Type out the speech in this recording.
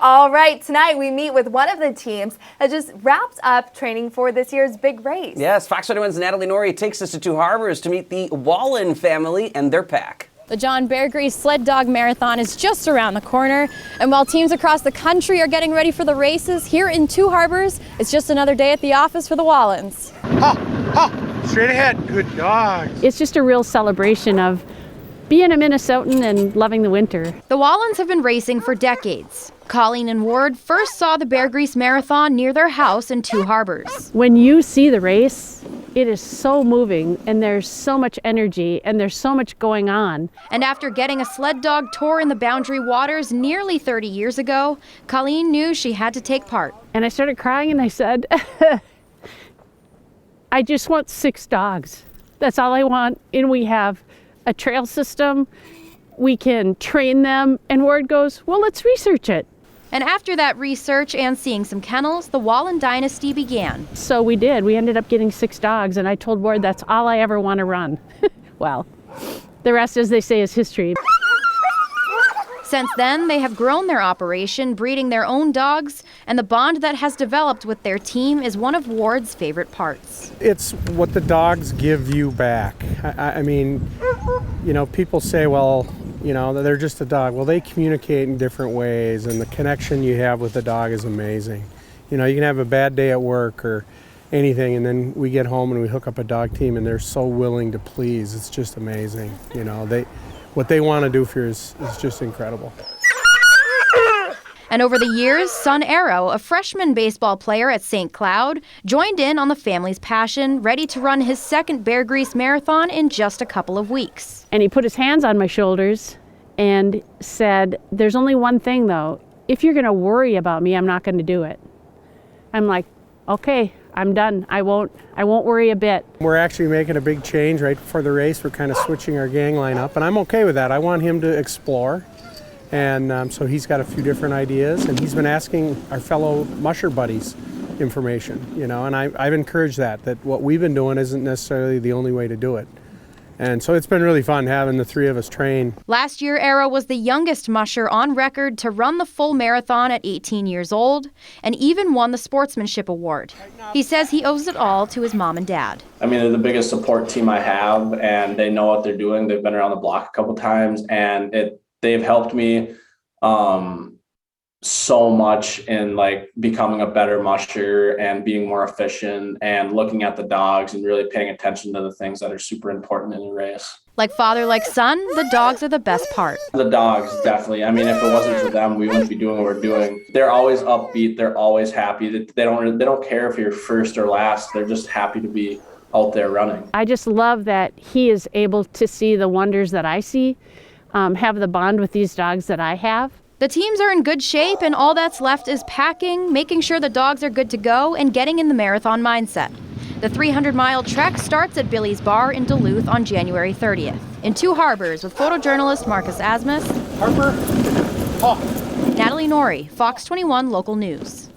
All right, tonight we meet with one of the teams that just wrapped up training for this year's big race. Yes, Fox 21's Natalie Norrie takes us to Two Harbors to meet the Wallins family and their pack. The John Beargrease Sled Dog Marathon is just around the corner, and while teams across the country are getting ready for the races, here in Two Harbors, it's just another day at the office for the Wallins. Straight ahead, good dogs. It's just a real celebration of being a Minnesotan and loving the winter. The Wallins have been racing for decades. Colleen and Ward first saw the Beargrease Marathon near their house in Two Harbors. When you see the race, it is so moving, and there's so much energy, and there's so much going on. And after getting a sled dog tour in the Boundary Waters nearly 30 years ago, Colleen knew she had to take part. And I started crying and I said, I just want 6 dogs. That's all I want. And we have a trail system. We can train them. And Ward goes, well, let's research it. And after that research and seeing some kennels, the Wallin dynasty began. So we did. We ended up getting 6 dogs, and I told Ward that's all I ever want to run. Well, the rest, as they say, is history. Since then, they have grown their operation, breeding their own dogs, and the bond that has developed with their team is one of Ward's favorite parts. It's what the dogs give you back. I mean, you know, people say, well, you know, they're just a dog. Well, they communicate in different ways, and the connection you have with the dog is amazing. You know, you can have a bad day at work or anything, and then we get home and we hook up a dog team, and they're so willing to please. It's just amazing. You know, what they want to do for you is just incredible. And over the years, son Arrow, a freshman baseball player at St. Cloud, joined in on the family's passion, ready to run his second Beargrease Marathon in just a couple of weeks. And he put his hands on my shoulders and said, there's only one thing, though. If you're going to worry about me, I'm not going to do it. I'm like, okay, I'm done. I won't worry a bit. We're actually making a big change right before the race. We're kind of switching our gang line up, and I'm okay with that. I want him to explore. And so he's got a few different ideas, and he's been asking our fellow musher buddies information, you know, and I've encouraged that what we've been doing isn't necessarily the only way to do it. And so it's been really fun having the 3 of us train. Last year, Arrow was the youngest musher on record to run the full marathon at 18 years old, and even won the Sportsmanship Award. He says he owes it all to his mom and dad. I mean, they're the biggest support team I have, and they know what they're doing. They've been around the block a couple times, and they've helped me so much in like becoming a better musher and being more efficient and looking at the dogs and really paying attention to the things that are super important in a race. Like father, like son, the dogs are the best part. The dogs, definitely. I mean, if it wasn't for them, we wouldn't be doing what we're doing. They're always upbeat. They're always happy. They don't care if you're first or last. They're just happy to be out there running. I just love that he is able to see the wonders that I see, have the bond with these dogs that I have. The teams are in good shape, and all that's left is packing, making sure the dogs are good to go, and getting in the marathon mindset. The 300-mile trek starts at Billy's Bar in Duluth on January 30th. In Two Harbors with photojournalist Marcus Asmus. Harper. Natalie Norrie, Fox 21 Local News.